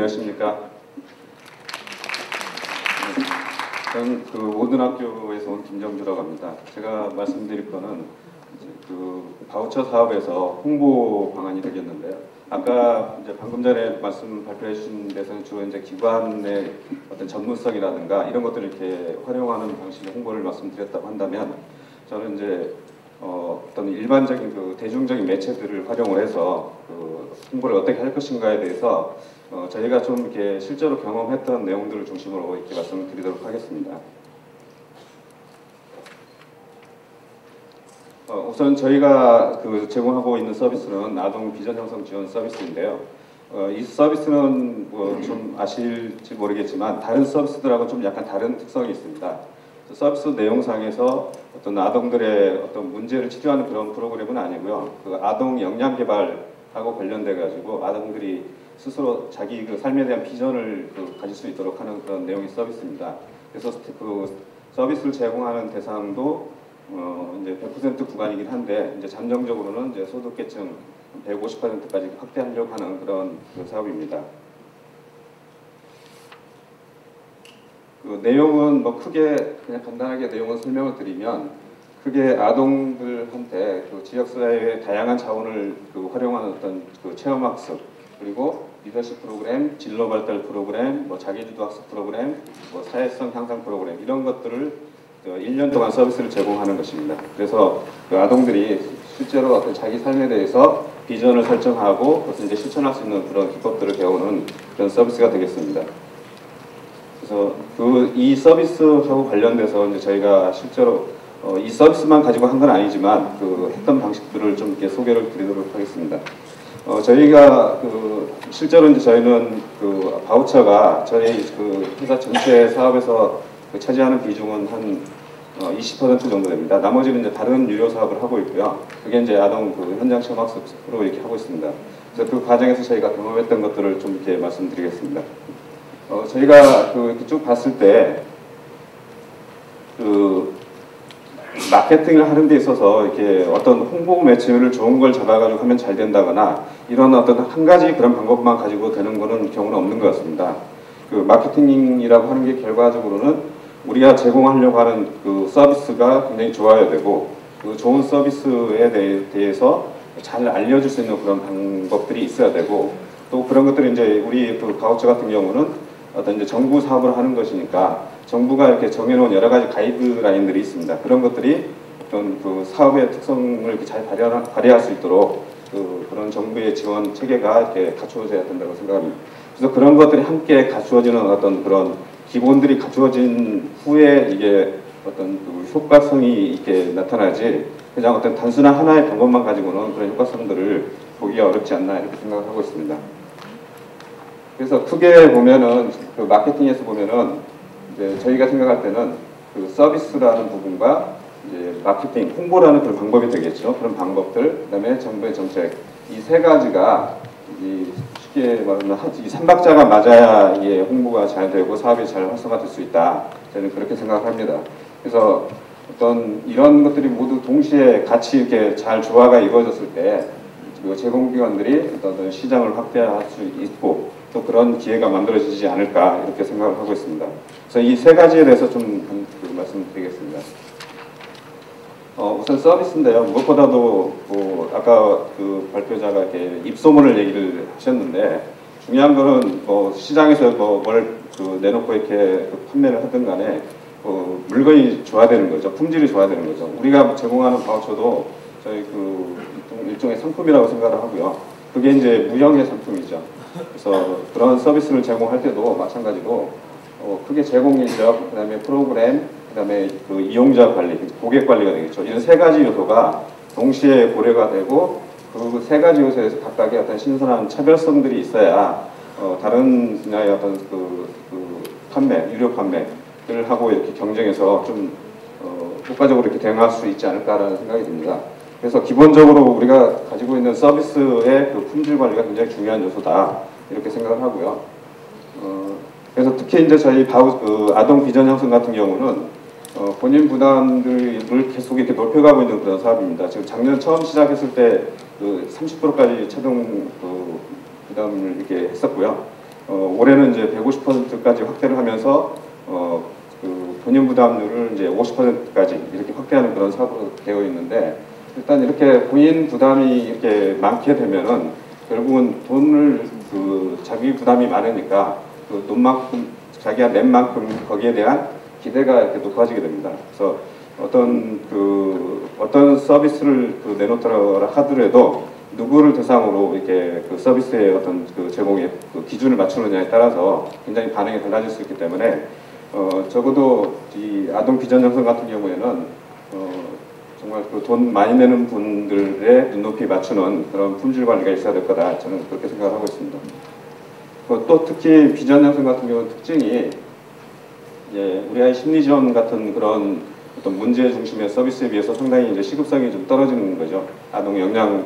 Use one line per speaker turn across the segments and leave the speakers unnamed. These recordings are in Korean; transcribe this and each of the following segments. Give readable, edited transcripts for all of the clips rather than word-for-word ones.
안녕하십니까. 저는 그 모든 학교에서 온 김정주라고 합니다. 제가 말씀드릴 거는 이제 그 바우처 사업에서 홍보 방안이 되겠는데요. 아까 이제 방금 전에 말씀 발표해 주신 데서는 주로 이제 기관의 어떤 전문성이라든가 이런 것들을 이렇게 활용하는 방식의 홍보를 말씀드렸다고 한다면, 저는 이제 어떤 일반적인 그 대중적인 매체들을 활용을 해서 그 홍보를 어떻게 할 것인가에 대해서 저희가 좀 이렇게 실제로 경험했던 내용들을 중심으로 이렇게 말씀을 드리도록 하겠습니다. 우선 저희가 그 제공하고 있는 서비스는 아동 비전 형성 지원 서비스인데요. 이 서비스는 뭐 좀 아실지 모르겠지만 다른 서비스들하고 좀 약간 다른 특성이 있습니다. 서비스 내용상에서 어떤 아동들의 어떤 문제를 치료하는 그런 프로그램은 아니고요. 그 아동 역량 개발하고 관련돼 가지고 아동들이 스스로 자기 그 삶에 대한 비전을 가질 수 있도록 하는 그런 내용의 서비스입니다. 그래서 그 서비스를 제공하는 대상도 이제 100% 구간이긴 한데, 이제 잠정적으로는 이제 소득계층 150%까지 확대하려고 하는 그런 그 사업입니다. 그 내용은 뭐 크게 그냥 간단하게 내용을 설명을 드리면, 크게 아동들한테 그 지역사회의 다양한 자원을 그 활용하는 어떤 그 체험학습, 그리고 리더십 프로그램, 진로 발달 프로그램, 뭐 자기주도 학습 프로그램, 뭐 사회성 향상 프로그램, 이런 것들을 1년 동안 서비스를 제공하는 것입니다. 그래서 그 아동들이 실제로 어떤 자기 삶에 대해서 비전을 설정하고 그것을 이제 실천할 수 있는 그런 기법들을 배우는 그런 서비스가 되겠습니다. 그래서 이 서비스하고 관련돼서 이제 저희가 실제로 이 서비스만 가지고 한 건 아니지만 그 했던 방식들을 좀 이렇게 소개를 드리도록 하겠습니다. 저희가 그 실제로 이제 저희는 그 바우처가 저희 그 회사 전체 사업에서 그 차지하는 비중은 한 20% 정도 됩니다. 나머지는 이제 다른 유료 사업을 하고 있고요. 그게 이제 아동 그 현장 체험학습으로 이렇게 하고 있습니다. 그래서 그 과정에서 저희가 경험했던 것들을 좀 이렇게 말씀드리겠습니다. 저희가 그 쭉 봤을 때 그 마케팅을 하는 데 있어서 이렇게 어떤 홍보 매체를 좋은 걸 잡아가지고 하면 잘 된다거나 이런 어떤 한 가지 그런 방법만 가지고 되는 거는 경우는 없는 것 같습니다. 그 마케팅이라고 하는 게 결과적으로는 우리가 제공하려고 하는 그 서비스가 굉장히 좋아야 되고, 그 좋은 서비스에 대해서 잘 알려줄 수 있는 그런 방법들이 있어야 되고, 또 그런 것들이 이제 우리 그 바우처 같은 경우는 어떤 이제 정부 사업을 하는 것이니까 정부가 이렇게 정해놓은 여러 가지 가이드라인들이 있습니다. 그런 것들이 어떤 그 사업의 특성을 이렇게 잘 발휘할 수 있도록 그런 정부의 지원 체계가 이렇게 갖추어져야 된다고 생각합니다. 그래서 그런 것들이 함께 갖추어지는 어떤 그런 기본들이 갖추어진 후에 이게 어떤 그 효과성이 이렇게 나타나지, 그냥 어떤 단순한 하나의 방법만 가지고는 그런 효과성들을 보기가 어렵지 않나 이렇게 생각을 하고 있습니다. 그래서 크게 보면은 그 마케팅에서 보면은 이제 저희가 생각할 때는 그 서비스라는 부분과 이제 마케팅, 홍보라는 그런 방법이 되겠죠. 그런 방법들, 그다음에 정부의 정책, 이 세 가지가 쉽게 말하면 이 삼박자가 맞아야 이게 홍보가 잘 되고 사업이 잘 활성화될 수 있다. 저는 그렇게 생각합니다. 그래서 어떤 이런 것들이 모두 동시에 같이 이렇게 잘 조화가 이루어졌을 때 제공기관들이 어떤 시장을 확대할 수 있고 또 그런 기회가 만들어지지 않을까 이렇게 생각을 하고 있습니다. 그래서 이 세 가지에 대해서 좀 말씀드리겠습니다. 우선 서비스인데요. 무엇보다도 뭐 아까 그 발표자가 이렇게 입소문을 얘기를 하셨는데, 중요한 거는 뭐 시장에서 뭐 뭘 그 내놓고 이렇게 판매를 하든 간에 물건이 좋아야 되는 거죠. 품질이 좋아야 되는 거죠. 우리가 제공하는 바우처도 저희 그 일종의 상품이라고 생각을 하고요. 그게 이제 무형의 상품이죠. 그래서 그런 서비스를 제공할 때도 마찬가지로 크게 제공 인력, 그다음에 프로그램, 그다음에 그 이용자 관리, 고객 관리가 되겠죠. 이런 세 가지 요소가 동시에 고려가 되고 그 세 가지 요소에서 각각의 어떤 신선한 차별성들이 있어야 다른 분야의 어떤 그 판매, 유료 판매를 하고 이렇게 경쟁해서 좀 효과적으로 이렇게 대응할 수 있지 않을까라는 생각이 듭니다. 그래서 기본적으로 우리가 가지고 있는 서비스의 그 품질 관리가 굉장히 중요한 요소다 이렇게 생각을 하고요. 그래서 특히 이제 저희 아동 비전 형성 같은 경우는 본인 부담들을 계속 이렇게 높여가고 있는 그런 사업입니다. 지금 작년 처음 시작했을 때 그 30%까지 최종 부담을 이렇게 했었고요. 올해는 이제 150%까지 확대를 하면서 그 본인 부담률을 이제 50%까지 이렇게 확대하는 그런 사업으로 되어 있는데, 일단 이렇게 본인 부담이 이렇게 많게 되면은 결국은 돈을 자기 부담이 많으니까 그 돈만큼 자기가 낸 만큼 거기에 대한 기대가 이렇게 높아지게 됩니다. 그래서 어떤 서비스를 내놓더라 하더라도 누구를 대상으로 이렇게 그 서비스의 어떤 그 제공의 그 기준을 맞추느냐에 따라서 굉장히 반응이 달라질 수 있기 때문에 적어도 이 아동 비전 형성 같은 경우에는 정말 그 돈 많이 내는 분들의 눈높이 맞추는 그런 품질 관리가 있어야 될 거다, 저는 그렇게 생각을 하고 있습니다. 또 특히 비전 형성 같은 경우는 특징이 우리 아이 심리 지원 같은 그런 어떤 문제 중심의 서비스에 비해서 상당히 이제 시급성이 좀 떨어지는 거죠. 아동 역량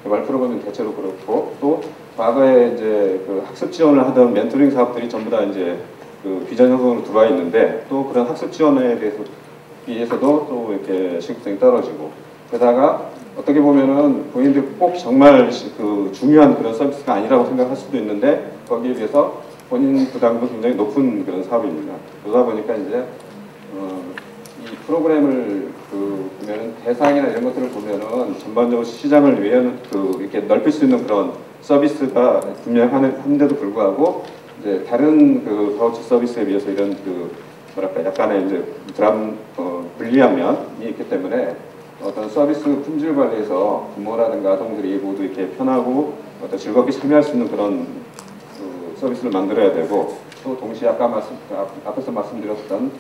개발 프로그램은 대체로 그렇고, 또 과거에 이제 그 학습 지원을 하던 멘토링 사업들이 전부 다 이제 그 비전 형성으로 들어와 있는데, 또 그런 학습 지원에 비해서도 또 이렇게 시급성이 떨어지고, 게다가 어떻게 보면은 본인들이 꼭 정말 그 중요한 그런 서비스가 아니라고 생각할 수도 있는데, 거기에 비해서 본인 부담도 굉장히 높은 그런 사업입니다. 그러다 보니까 이제 이 프로그램을 보면은 대상이나 이런 것들을 보면은 전반적으로 시장을 이렇게 넓힐 수 있는 그런 서비스가 분명한데도 불구하고, 이제 다른 그 바우처 서비스에 비해서 이런 뭐랄까 약간의 이제 불리한 면이 있기 때문에 어떤 서비스 품질 관리에서 부모라든가 아동들이 모두 이렇게 편하고 어떤 즐겁게 참여할 수 있는 그런 서비스를 만들어야 되고, 또 동시에 앞에서 말씀드렸던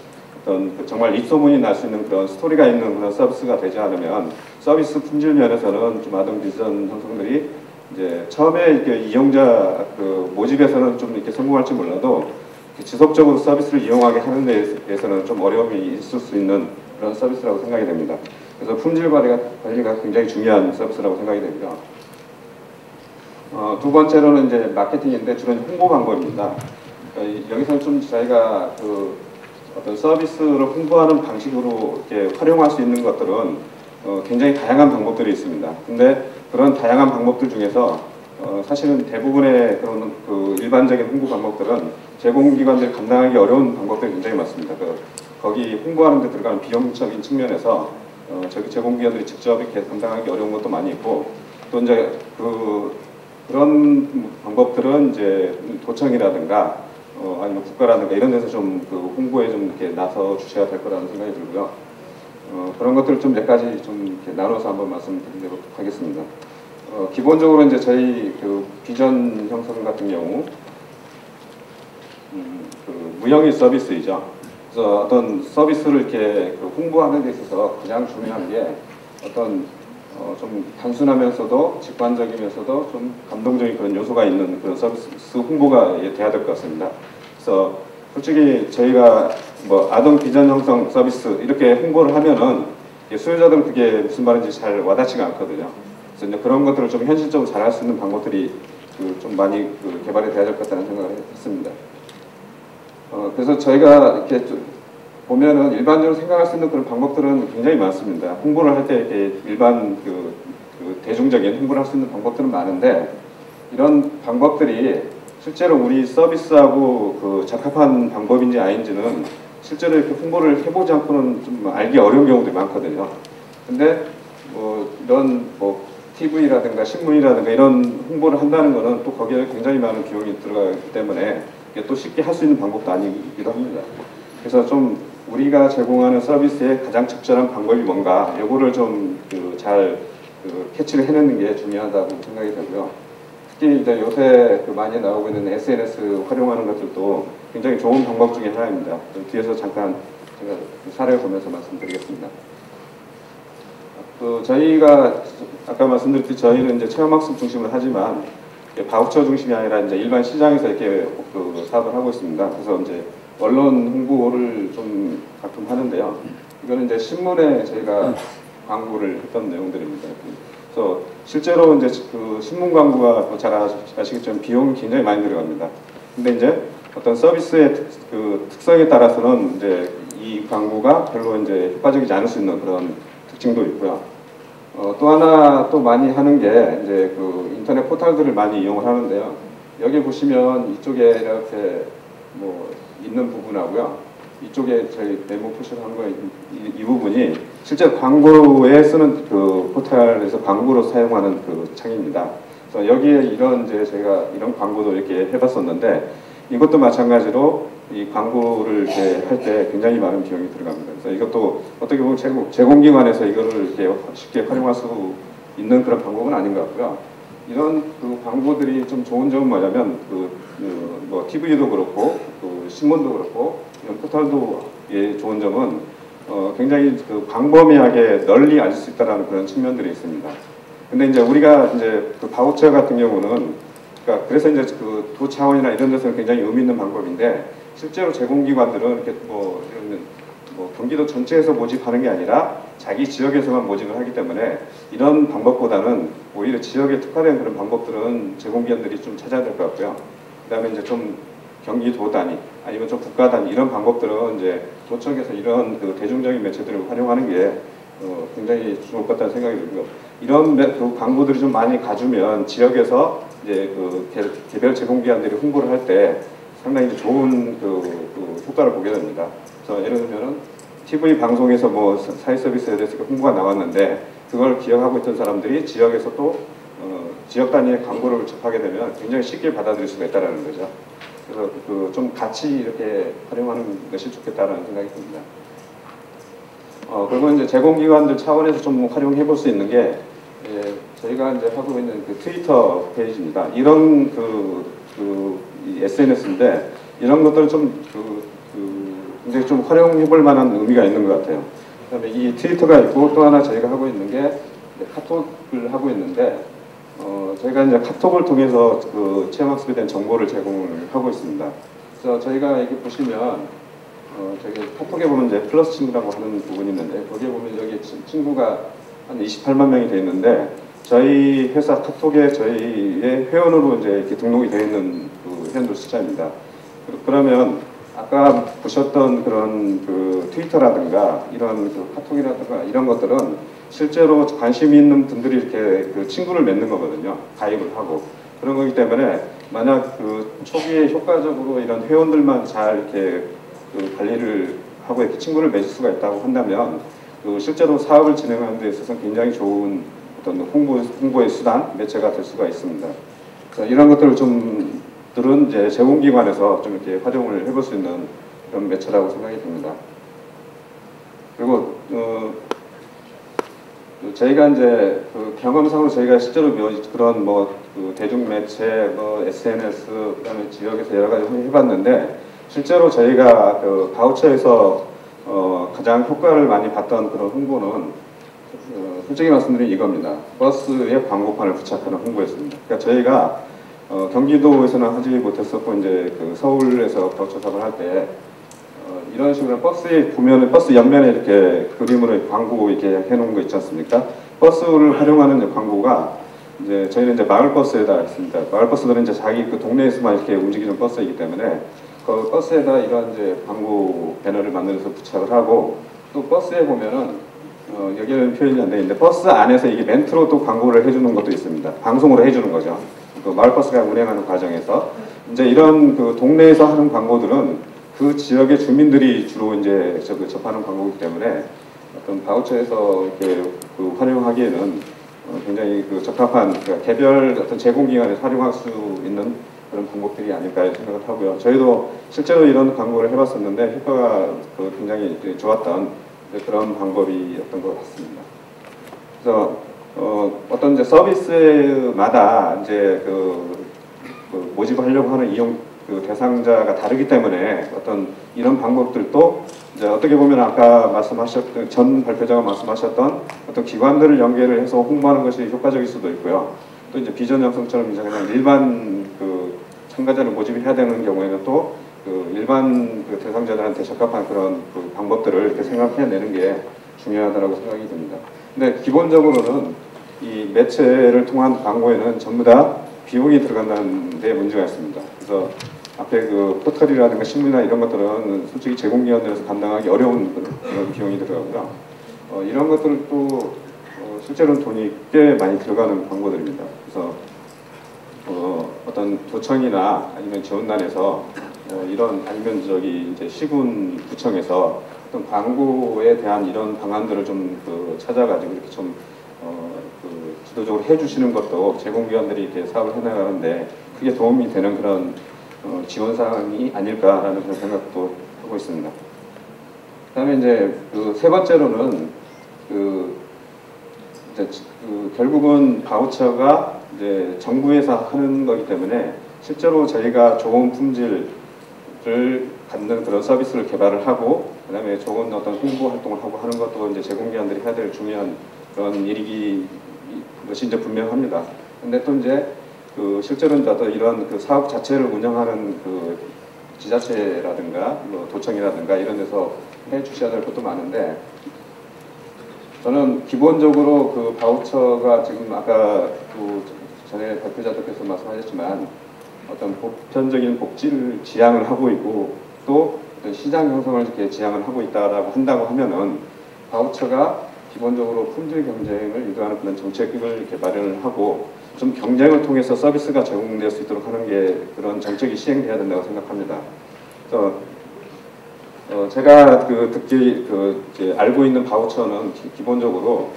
어떤 정말 입소문이 날 수 있는 그런 스토리가 있는 그런 서비스가 되지 않으면 서비스 품질 면에서는 좀 아동 비전 형성들이 이제 처음에 이렇게 이용자 모집에서는 좀 이렇게 성공할지 몰라도 지속적으로 서비스를 이용하게 하는 데에서는 좀 어려움이 있을 수 있는 그런 서비스라고 생각이 됩니다. 그래서 품질 관리가 굉장히 중요한 서비스라고 생각이 되고요. 두 번째로는 이제 마케팅인데, 주로 홍보 방법입니다. 여기서는 좀 저희가 어떤 서비스를 홍보하는 방식으로 이렇게 활용할 수 있는 것들은 굉장히 다양한 방법들이 있습니다. 근데 그런 다양한 방법들 중에서 사실은 대부분의 그런 일반적인 홍보 방법들은 제공기관들이 감당하기 어려운 방법들이 굉장히 많습니다. 거기 홍보하는 데 들어가는 비용적인 측면에서 저기 제공기관들이 직접 이렇게 감당하기 어려운 것도 많이 있고, 또 이제 그런 방법들은 이제 도청이라든가 아니면 국가라든가 이런 데서 좀 홍보에 좀 이렇게 나서 주셔야 될 거라는 생각이 들고요. 그런 것들을 좀 몇 가지 좀 이렇게 나눠서 한번 말씀드리도록 하겠습니다. 기본적으로 이제 저희 비전 형성 같은 경우 무형의 서비스이죠. 그래서 어떤 서비스를 이렇게 홍보하는 데 있어서 가장 중요한 게 어떤 좀 단순하면서도 직관적이면서도 좀 감동적인 그런 요소가 있는 그런 서비스 홍보가 돼야 될 것 같습니다. 그래서 솔직히 저희가 뭐 아동 비전 형성 서비스 이렇게 홍보를 하면은 수요자들은 그게 무슨 말인지 잘 와닿지가 않거든요. 그래서 이제 그런 것들을 좀 현실적으로 잘할 수 있는 방법들이 좀 많이 개발이 돼야 될 것 같다는 생각을 했습니다. 그래서 저희가 이렇게 보면은 일반적으로 생각할 수 있는 그런 방법들은 굉장히 많습니다. 홍보를 할 때 이렇게 일반 대중적인 홍보를 할 수 있는 방법들은 많은데, 이런 방법들이 실제로 우리 서비스하고 적합한 방법인지 아닌지는 실제로 이렇게 홍보를 해보지 않고는 좀 알기 어려운 경우들이 많거든요. 근데 이런 TV라든가 신문이라든가 이런 홍보를 한다는 거는 또 거기에 굉장히 많은 비용이 들어가기 때문에 이게 또 쉽게 할 수 있는 방법도 아니기도 합니다. 그래서 좀 우리가 제공하는 서비스의 가장 적절한 방법이 뭔가, 요거를 좀 잘 캐치를 해내는 게 중요하다고 생각이 되고요. 특히 이제 요새 많이 나오고 있는 SNS 활용하는 것들도 굉장히 좋은 방법 중에 하나입니다. 뒤에서 잠깐 제가 사례를 보면서 말씀드리겠습니다. 저희가 아까 말씀드렸듯이 저희는 이제 체험학습 중심을 하지만 바우처 중심이 아니라 이제 일반 시장에서 이렇게 사업을 하고 있습니다. 그래서 이제 언론 홍보를 좀 가끔 하는데요. 이거는 이제 신문에 저희가 광고를 했던 내용들입니다. 그래서 실제로 이제 신문 광고가 잘 아시겠지만 비용이 굉장히 많이 들어갑니다. 근데 이제 어떤 서비스의 특성에 따라서는 이제 이 광고가 별로 이제 효과적이지 않을 수 있는 그런 특징도 있고요. 또 하나 또 많이 하는 게 이제 인터넷 포털들을 많이 이용을 하는데요. 여기 보시면 이쪽에 이렇게 뭐 있는 부분하고요. 이쪽에 저희 네모 표시한 거 이 부분이 실제 광고에 쓰는 그 포털에서 광고로 사용하는 그 창입니다. 그래서 여기에 이런 이제 제가 이런 광고도 이렇게 해봤었는데 이것도 마찬가지로 이 광고를 이렇게 할 때 굉장히 많은 비용이 들어갑니다. 그래서 이것도 어떻게 보면 제공기관에서 이거를 이렇게 쉽게 활용할 수 있는 그런 방법은 아닌 것 같고요. 이런 그 광고들이 좀 좋은 점은 뭐냐면 뭐 TV도 그렇고 그 신문도 그렇고 이런 포털도 예 좋은 점은 굉장히 그 광범위하게 널리 알릴 수 있다는 그런 측면들이 있습니다. 근데 이제 우리가 이제 그 바우처 같은 경우는 그러니까 그래서 이제 그 도 차원이나 이런 데서는 굉장히 의미 있는 방법인데 실제로 제공기관들은 이렇게 뭐 경기도 전체에서 모집하는 게 아니라 자기 지역에서만 모집을 하기 때문에 이런 방법보다는 오히려 지역에 특화된 그런 방법들은 제공기관들이 좀 찾아야 될 것 같고요. 그다음에 이제 좀 경기도 단위 아니면 좀 국가 단위 이런 방법들은 이제 도청에서 이런 그 대중적인 매체들을 활용하는 게 굉장히 좋을 것 같다는 생각이 들고요. 이런 그 광고들이 좀 많이 가주면 지역에서 이제 그 개별 제공기관들이 홍보를 할 때 상당히 이제 좋은 그 효과를 보게 됩니다. 그래서 예를 들면은 TV 방송에서 뭐 사회 서비스에 대해서 홍보가 나왔는데 그걸 기억하고 있던 사람들이 지역에서 또 지역 단위의 광고를 접하게 되면 굉장히 쉽게 받아들일 수가 있다는 거죠. 그래서 그 좀 같이 이렇게 활용하는 것이 좋겠다는 생각이 듭니다. 그리고 이제 제공기관들 차원에서 좀 활용해 볼 수 있는 게 저희가 이제 하고 있는 그 트위터 페이지입니다. 이런 SNS인데 이런 것들을 좀 굉장히 좀 활용해 볼 만한 의미가 있는 것 같아요. 그다음에 이 트위터가 있고 또 하나 저희가 하고 있는 게 카톡을 하고 있는데 저희가 이제 카톡을 통해서 그 체험학습에 대한 정보를 제공을 하고 있습니다. 그래서 저희가 여기 보시면 저기 카톡에 보면 이제 플러스 친구라고 하는 부분이 있는데 거기에 보면 여기 친구가 한 28만 명이 되어 있는데 저희 회사 카톡에 저희의 회원으로 이제 이렇게 등록이 되어 있는 그 회원들 숫자입니다. 그러면 아까 보셨던 그런 그 트위터라든가 이런 그 카톡이라든가 이런 것들은 실제로 관심이 있는 분들이 이렇게 그 친구를 맺는 거거든요. 가입을 하고 그런 거기 때문에 만약 그 초기에 효과적으로 이런 회원들만 잘 이렇게 그 관리를 하고 이렇게 친구를 맺을 수가 있다고 한다면 그 실제로 사업을 진행하는 데 있어서 굉장히 좋은 어떤 홍보의 수단, 매체가 될 수가 있습니다. 그래서 이런 것들을 들은 이제 제공기관에서 좀 이렇게 활용을 해볼 수 있는 그런 매체라고 생각이 듭니다. 그리고 저희가 이제 그 경험상으로 저희가 실제로 그런 그 대중매체, SNS, 그다음에 지역에서 여러 가지 해봤는데 실제로 저희가 그 바우처에서 가장 효과를 많이 봤던 그런 홍보는 솔직히 말씀드리면 이겁니다. 버스에 광고판을 부착하는 홍보였습니다. 그러니까 저희가 경기도에서는 하지 못했었고 이제 그 서울에서 바우처 사업을 할 때 이런 식으로 버스에 보면은 버스 옆면에 이렇게 그림으로 광고 이렇게 해놓은 거 있지 않습니까? 버스를 활용하는 이제 광고가 이제 저희는 이제 마을 버스에다 했습니다. 마을 버스들은 이제 자기 그 동네에서만 이렇게 움직이는 버스이기 때문에 그 버스에다 이런 이제 광고 배너를 만들어서 부착을 하고 또 버스에 보면은 여기는 표현이 안 되어 있는데 버스 안에서 이게 멘트로 또 광고를 해주는 것도 있습니다. 방송으로 해주는 거죠. 그 마을버스가 운행하는 과정에서 이제 이런 그 동네에서 하는 광고들은 그 지역의 주민들이 주로 이제 접하는 광고이기 때문에 어떤 바우처에서 이렇게 그 활용하기에는 굉장히 그 적합한 그러니까 개별 어떤 제공기관에서 활용할 수 있는 그런 방법들이 아닐까 생각을 하고요. 저희도 실제로 이런 광고를 해봤었는데 효과가 굉장히 좋았던 그런 방법이었던 것 같습니다. 그래서 어떤 이제 서비스마다 이제 그 모집을 하려고 하는 이용 그 대상자가 다르기 때문에 어떤 이런 방법들도 이제 어떻게 보면 아까 말씀하셨던 전 발표자가 말씀하셨던 어떤 기관들을 연계를 해서 홍보하는 것이 효과적일 수도 있고요. 또 이제 비전 양성처럼 이제 그냥 일반 그 참가자를 모집해야 되는 경우에는 또 그 일반 그 대상자들한테 적합한 그런 그 방법들을 이렇게 생각해내는 게 중요하다고 생각이 듭니다. 근데 기본적으로는 이 매체를 통한 광고에는 전부 다 비용이 들어간다는 데 문제가 있습니다. 그래서 앞에 그 포털이라든가 신문이나 이런 것들은 솔직히 제공기관들에서 감당하기 어려운 그런 비용이 들어가고요. 이런 것들은 또 실제로는 돈이 꽤 많이 들어가는 광고들입니다. 그래서 어떤 도청이나 아니면 지원단에서 이런 아니면 저기 이제 시군구청에서 어떤 광고에 대한 이런 방안들을 좀 찾아가지고 이렇게 좀 주도적으로 해주시는 것도 제공기관들이 이렇게 사업을 해나가는데 크게 도움이 되는 그런 지원 사항이 아닐까라는 그런 생각도 하고 있습니다. 그다음에 이제 세 번째로는 결국은 바우처가 이제 정부에서 하는 거기 때문에 실제로 저희가 좋은 품질을 갖는 그런 서비스를 개발을 하고 그다음에 좋은 어떤 홍보 활동을 하고 하는 것도 이제 제공기관들이 해야 될 중요한 그런 일이기 것이 이제 분명합니다. 근데 또 이제 실제로 이제 어떤 이런 사업 자체를 운영하는 지자체라든가 뭐 도청이라든가 이런 데서 해 주셔야 될 것도 많은데 저는 기본적으로 바우처가 지금 아까 전에 대표자께서 말씀하셨지만 어떤 보편적인 복지를 지향을 하고 있고 또 시장 형성을 이렇게 지향을 하고 있다라고 한다고 하면은 바우처가 기본적으로 품질 경쟁을 유도하는 그런 정책을 이렇게 마련을 하고 좀 경쟁을 통해서 서비스가 제공될 수 있도록 하는 게 그런 정책이 시행돼야 된다고 생각합니다. 그래서 제가 이제 알고 있는 바우처는 기본적으로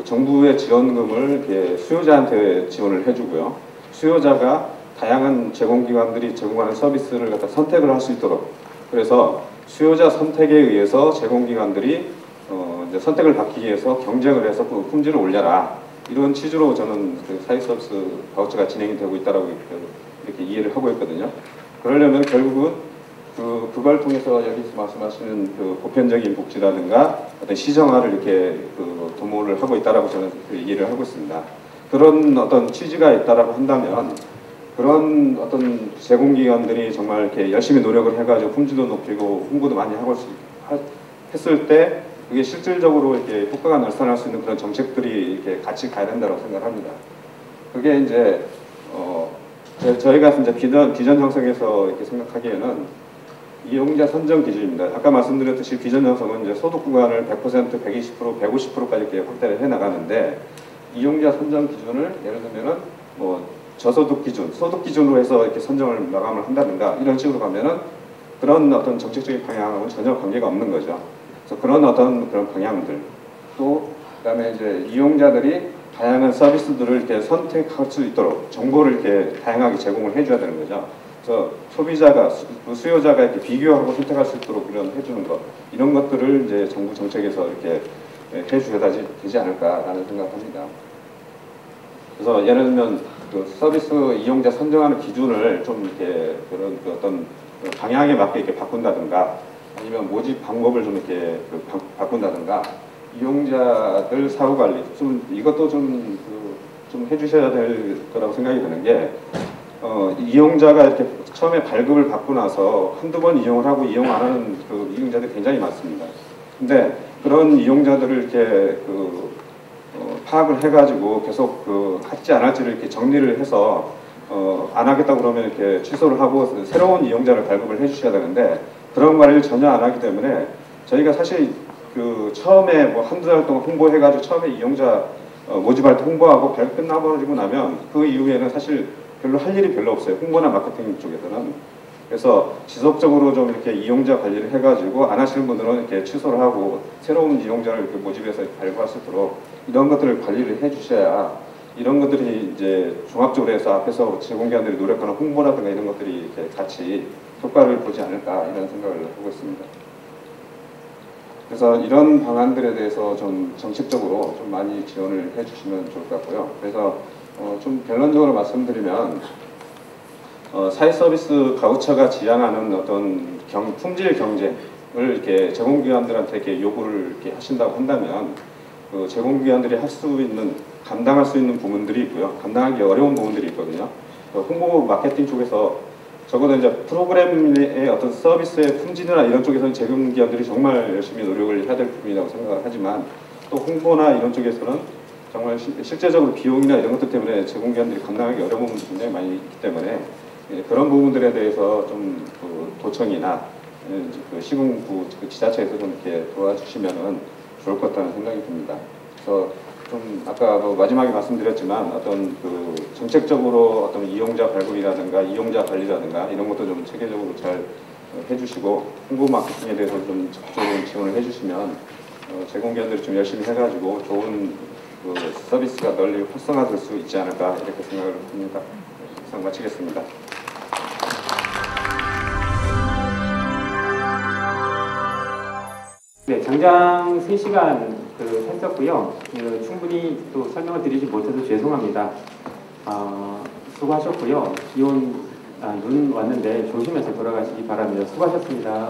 정부의 지원금을 이렇게 수요자한테 지원을 해주고요. 수요자가 다양한 제공기관들이 제공하는 서비스를 갖다 선택을 할 수 있도록 그래서 수요자 선택에 의해서 제공기관들이 이제 선택을 받기 위해서 경쟁을 해서 품질을 올려라 이런 취지로 저는 사회서비스 바우처가 진행이 되고 있다라고 이렇게 이해를 하고 있거든요. 그러려면 결국은 그걸 통해서 여기서 말씀하시는 보편적인 복지라든가 어떤 시정화를 이렇게 도모를 하고 있다라고 저는 이해를 하고 있습니다. 그런 어떤 취지가 있다라고 한다면 그런 어떤 제공기관들이 정말 이렇게 열심히 노력을 해가지고 품질도 높이고 홍보도 많이 하고 했을 때 그게 실질적으로 이렇게 효과가 나타날 수 있는 그런 정책들이 이렇게 같이 가야 된다고 생각합니다. 그게 이제 저희가 이제 비전 형성에서 이렇게 생각하기에는 이용자 선정 기준입니다. 아까 말씀드렸듯이 비전 형성은 이제 소득 구간을 100%, 120%, 150%까지 이렇게 확대를 해 나가는데 이용자 선정 기준을 예를 들면은 뭐 저소득 기준, 소득 기준으로 해서 이렇게 선정을 마감을 한다든가 이런 식으로 가면은 그런 어떤 정책적인 방향하고는 전혀 관계가 없는 거죠. 그래서 그런 어떤 그런 방향들 또 그다음에 이제 이용자들이 다양한 서비스들을 이렇게 선택할 수 있도록 정보를 이렇게 다양하게 제공을 해줘야 되는 거죠. 그래서 소비자가 수요자가 이렇게 비교하고 선택할 수 있도록 이런 해주는 것 이런 것들을 이제 정부 정책에서 이렇게 해주셔야 되지 않을까라는 생각합니다. 그래서 예를 들면 서비스 이용자 선정하는 기준을 좀 이렇게 그런 어떤 방향에 맞게 이렇게 바꾼다든가 아니면 모집 방법을 좀 이렇게 바꾼다든가 이용자들 사후 관리 이것도 좀 해주셔야 될 거라고 생각이 드는 게 이용자가 이렇게 처음에 발급을 받고 나서 한두 번 이용을 하고 이용 안 하는 이용자들이 굉장히 많습니다. 근데 그런 이용자들을 이렇게 파악을 해가지고 계속 할지 안 할지를 이렇게 정리를 해서 안 하겠다고 그러면 이렇게 취소를 하고 새로운 이용자를 발급을 해주셔야 되는데 그런 관리를 전혀 안 하기 때문에 저희가 사실 처음에 뭐 한두 달 동안 홍보해가지고 처음에 이용자 모집할 때 홍보하고 발급 끝나버리고 나면 그 이후에는 사실 별로 할 일이 별로 없어요. 홍보나 마케팅 쪽에서는. 그래서 지속적으로 좀 이렇게 이용자 관리를 해가지고 안 하시는 분들은 이렇게 취소를 하고 새로운 이용자를 이렇게 모집해서 발굴할 수 있도록 이런 것들을 관리를 해주셔야 이런 것들이 이제 종합적으로 해서 앞에서 제공기관들이 노력하는 홍보라든가 이런 것들이 이렇게 같이 효과를 보지 않을까 이런 생각을 하고 있습니다. 그래서 이런 방안들에 대해서 좀 정책적으로 좀 많이 지원을 해주시면 좋을 것 같고요. 그래서 좀 결론적으로 말씀드리면 사회서비스 바우처가 지향하는 어떤 품질 경쟁을 이렇게 제공기관들한테 이렇게 요구를 이렇게 하신다고 한다면 제공기관들이 할 수 있는 감당할 수 있는 부분들이 있고요. 감당하기 어려운 부분들이 있거든요. 홍보 마케팅 쪽에서 적어도 이제 프로그램의 어떤 서비스의 품질이나 이런 쪽에서는 제공기관들이 정말 열심히 노력을 해야 될 부분이라고 생각을 하지만 또 홍보나 이런 쪽에서는 정말 실제적으로 비용이나 이런 것들 때문에 제공기관들이 감당하기 어려운 부분이 굉장히 많이 있기 때문에 그런 부분들에 대해서 좀 도청이나 시군구 지자체에서 좀 이렇게 도와주시면은 좋을 것 같다는 생각이 듭니다. 그래서 좀 아까 마지막에 말씀드렸지만 어떤 그 정책적으로 어떤 이용자 발굴이라든가 이용자 관리라든가 이런 것도 좀 체계적으로 잘 해주시고 홍보 마케팅에 대해서 좀 적극적으로 지원을 해주시면 제공기관들이 좀 열심히 해가지고 좋은 그 서비스가 널리 활성화될 수 있지 않을까 이렇게 생각을 합니다. 이상 마치겠습니다.
네, 장장 3시간 했었고요. 충분히 또 설명을 드리지 못해서 죄송합니다. 수고하셨고요. 눈 왔는데 조심해서 돌아가시기 바랍니다. 수고하셨습니다.